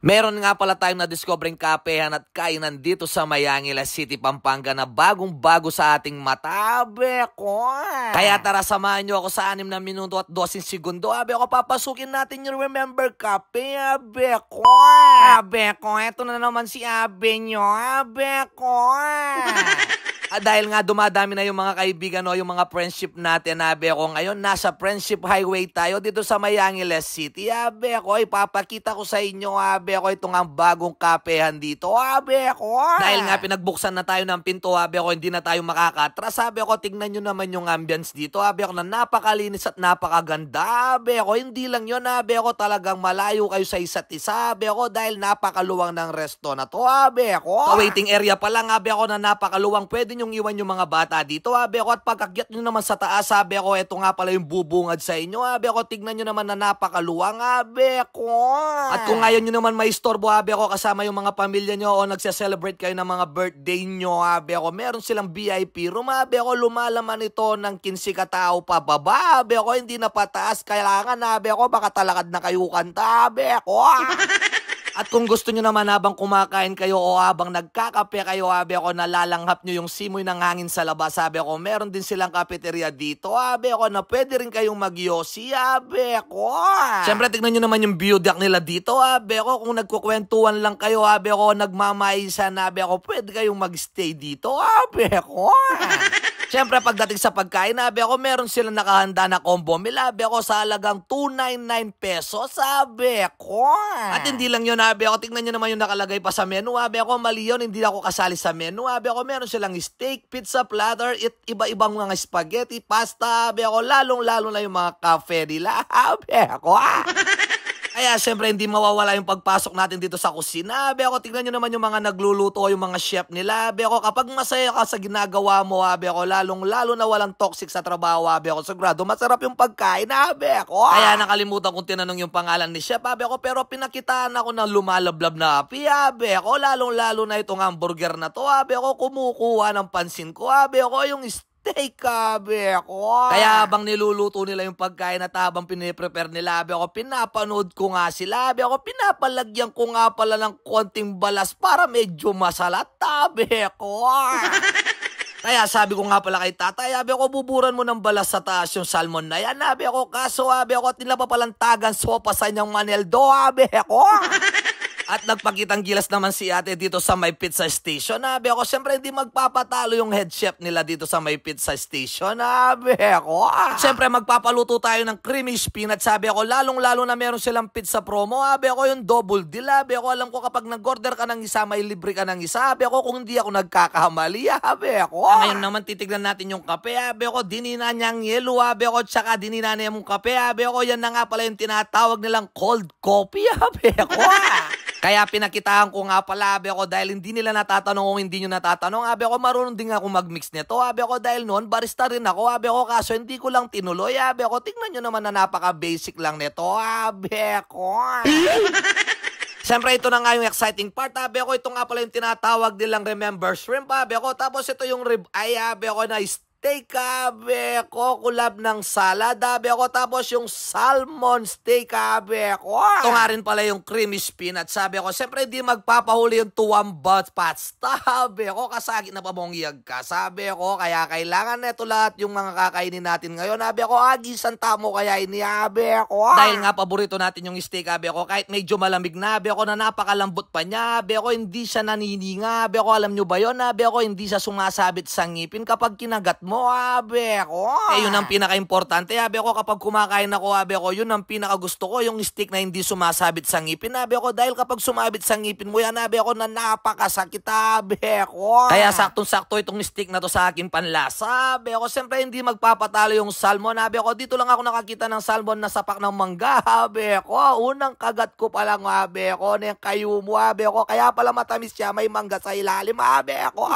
Meron nga pala tayong na-discovering kapehan at kainan dito sa Mayangila City, Pampanga na bagong-bago sa ating mata. Abe ko. Kaya tara, samahan nyo ako sa 6 na minuto at 12 segundo. Abe ko, papasukin natin yung Remember Cafe. Abe ko. Abe ko, eto na naman si Abe nyo. Abe ko. Dahil nga dumadami na yung mga kaibigan o yung mga friendship natin, abe ko, ngayon nasa Friendship Highway tayo dito sa Mayangila City. Abe ko, ipapakita ko sa inyo, abe ko, itong ang bagong kapehan dito, abe ko. Dahil nga pinagbuksan na tayo ng pinto, abe ko, hindi na tayo makakatras. Abe ko, tignan nyo naman yung ambience dito, abe ko, na napakalinis at napakaganda. Abe ko, hindi lang yun, abe ko, talagang malayo kayo sa isa't isa, abe ko, dahil napakaluwang ng resto na to, abe ko. Sa waiting area pa lang, abe ko, na napakaluwang, pwede yung iwan yung mga bata dito, abe ko, at pagkakyat nyo naman sa taas, abe ko, eto nga pala yung bubungad sa inyo, abe ko, tignan nyo naman na napakaluwang, abe ko. At kung ngayon nyo naman may istorbo, abe ko, kasama yung mga pamilya nyo o nagse-celebrate kayo ng mga birthday nyo, abe ko, meron silang VIP room, abe ko, lumalaman ito ng 15 katao pa baba, abe ko, hindi na pataas, kailangan, abe ko, baka talakad na kayo kanta, abe ko. At kung gusto nyo naman habang kumakain kayo o habang nagkakape kayo, abe ko, nalalanghap nyo yung simoy ng hangin sa labas, abe ko, meron din silang cafeteria dito, abe ko, na pwede rin kayong magyosi, abe ko. Siyempre, tignan nyo naman yung view deck nila dito, abe ko, kung nagkukwentuhan lang kayo, abe ko, nagmamaisan, abe ko, pwede kayong magstay dito, abe ko. Siyempre, pagdating sa pagkain, abe ko, meron silang nakahanda na combo meal, abe ko, sa halagang 299 pesos, abe ko. At hindi lang yun, abe ko, tingnan nyo naman yung nakalagay pa sa menu, abe ko, mali yun, hindi ako kasali sa menu, abe ko, meron silang steak, pizza, platter, iba-ibang mga spaghetti, pasta, abe ko, lalong-lalo na yung mga cafe nila, abe ko. Kaya siyempre hindi mawawala yung pagpasok natin dito sa kusina. Abe ako, tignan nyo naman yung mga nagluluto o yung mga chef nila. Abe ako, kapag masaya ka sa ginagawa mo, abe ako, lalong-lalo na walang toxic sa trabaho, abe ako, sigurado masarap yung pagkain, abe ako. Kaya nakalimutan kong tinanong yung pangalan ni chef, abe ako, pero pinakitaan ako ng lumalablab na api, abe ako, lalong-lalo na itong hamburger na to, abe ako, kumukuha ng pansin ko, abe ako, yung steak, abe ako. Kaya habang niluluto nila yung pagkain at habang piniprepare nila, abe ako, pinapanood ko nga sila, abe ako, pinapalagyan ko nga pala ng konting balas para medyo masalat, abe ako. Kaya sabi ko nga pala kay tatay, abe ako, buburan mo ng balas sa taas yung salmon na yan, abe ako, kaso abe ako, tila pa palang tagan sopa sa inyong Maneldo, abe ako. At nagpakitang gilas naman si ate dito sa may pizza station, abe ako, siyempre hindi magpapatalo yung head chef nila dito sa may pizza station, abe ako. Siyempre magpapaluto tayo ng creamy spinach, sabi ako, lalong-lalo na meron silang pizza promo, abe ako, yung double deal, abe ako, alam ko kapag nag-order ka ng isa, may libre ka ng isa, abe ako, kung hindi ako nagkakamali, abe ako. Ngayon naman titignan natin yung kape, abe ako, dinina niyang yelo, abe ako, tsaka dinina niya yung kape, abe ako, yan na nga pala yung tinatawag nilang cold coffee, abe ako. Kaya pinakitaan ko nga pala, abe ako, dahil hindi nila natatanong kung hindi nyo natatanong, abe ako, marunong din ako mag-mix nito, abe ako, dahil noon barista rin ako, abe ako, kaso hindi ko lang tinuloy, abe ako, tignan nyo naman na napaka-basic lang nito, abe ako. Siyempre, ito na nga yung exciting part, abe ako, ito nga pala yung tinatawag nilang Remember Shrimp, abe ako, tapos ito yung rib eye, abe ako, na steak, abe ko, kulab ng salad, abe ko, tapos yung salmon steak, abe ko. Ito nga rin pala yung creamy spinach, sabi ko, siyempre di magpapahuli yung tuwang pasta, abe ko, kasagi na pamongyag ka, sabi ko, kaya kailangan neto lahat yung mga kakainin natin ngayon, abe ko, agisan tamo kaya ini, abe ko. Dahil nga paborito natin yung steak, abe ko, kahit medyo malamig na, abe ko, na napakalambot pa niya, abe ko, hindi siya nanininga, abe ko, alam nyo ba yun, abe ko, hindi siya sumasabit sa ngipin kapag kinagat mo, abe ko. Eh, yun ang pinaka-importante, abe ko, kapag kumakain ako, abe ko, yun ang pinaka-gusto ko, yung steak na hindi sumasabit sa ngipin, abe ko, dahil kapag sumabit sa ngipin mo yan, abe ko, na napakasakit, abe ko. Kaya saktong-sakto itong steak na to sa akin panlasa, abe ko, siyempre hindi magpapatalo yung salmon, abe ko, dito lang ako nakakita ng salmon na sapak ng mangga, abe ko, unang kagat ko pa lang, abe ko, na yung kayo mo, abe ko, kaya pala matamis siya, may mangga sa ilalim, abe ko.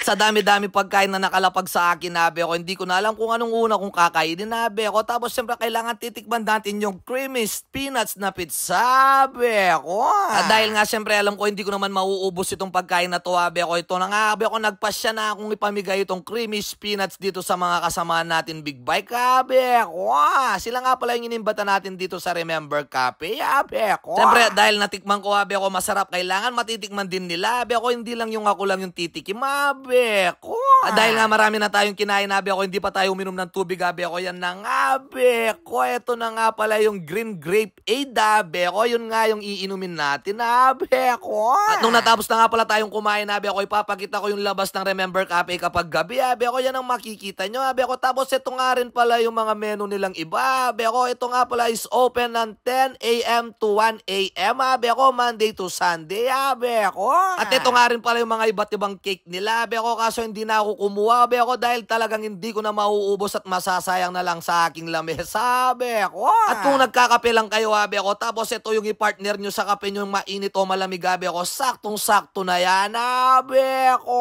At sa dami-dami pagkain na nakalapag sa akin, abi ako, hindi ko na alam kung anong una kong kakainin, abi ako. Tapos siyempre kailangan titikman natin yung creamy spinach na pizza, abi ako. At dahil nga siyempre alam ko hindi ko naman mauubos itong pagkain na to, abi ako. Ito na nga, abi ako, nagpasya na akong ipamigay itong creamy spinach dito sa mga kasamahan natin big bike, abi ako. Sila nga pala yung inimbata natin dito sa Remember Cafe, abi ako. Siyempre dahil natikman ko, abi ako, masarap, kailangan matitikman din nila, abi ako, hindi lang yung ako lang yung titikim, abi ako. At dahil nga marami na tayong kinain, abi ako, hindi pa tayo uminom ng tubig, abi ako, yan na nga, abi ako. Ito na nga pala yung green grape aid, abi ako, yun nga yung iinumin natin, abi ako. At nung natapos na nga pala tayong kumain, abi ako, ipapakita ko yung labas ng Remember Cafe kapag gabi, abi ako, yan ang makikita nyo, abi ako. Tapos ito nga rin pala yung mga menu nilang iba, abi ako, ito nga pala is open ng 10 a.m. to 1 a.m., abi ako, Monday to Sunday, abi ako. At ito nga rin pala yung mga iba't ibang cake nila, abi ako, kaso hindi na ako kumuha, abi ako, dahil talagang hindi ko na mauubos at masasayang na lang sa aking lamesa, abi ako. At kung nagkakape lang kayo, abi ako, tapos ito yung i-partner nyo sa kape nyo, mainit o malamig, abi ako, saktong-sakto na yan, abi ako.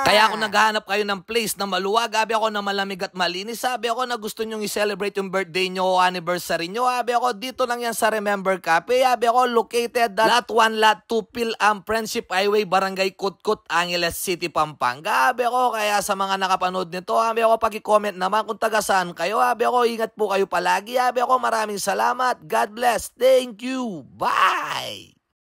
Kaya kung naghahanap kayo ng place na maluwag, abi ako, na malamig at malinis, abi ako, na gusto nyong i-celebrate yung birthday nyo o anniversary nyo, abi ako, dito lang yan sa Remember Cafe, abi ako, located at Lot 1, Lot 2, Pilam, Friendship Highway, Barangay Kutkut, Angeles City, Pampanga, abi ako. Kaya sa mga nakapanood nito, abi ako, pag-comment naman kung taga saan kayo, abi ako, ingat po kayo palagi, abi ako, maraming salamat, God bless, thank you, bye!